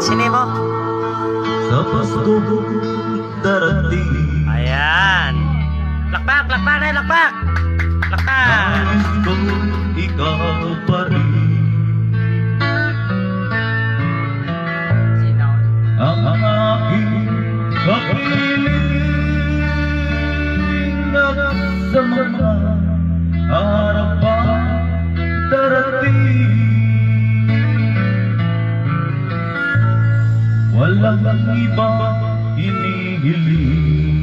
Sini mo. Sa Pasko darating. Ayan. Lakpak, lakpak na, lakpak. Lakpak. Nais ko ikaw pa rin. Sino? Ang aking kapiling at sa mga harapan darating. Walang iba hinihiling.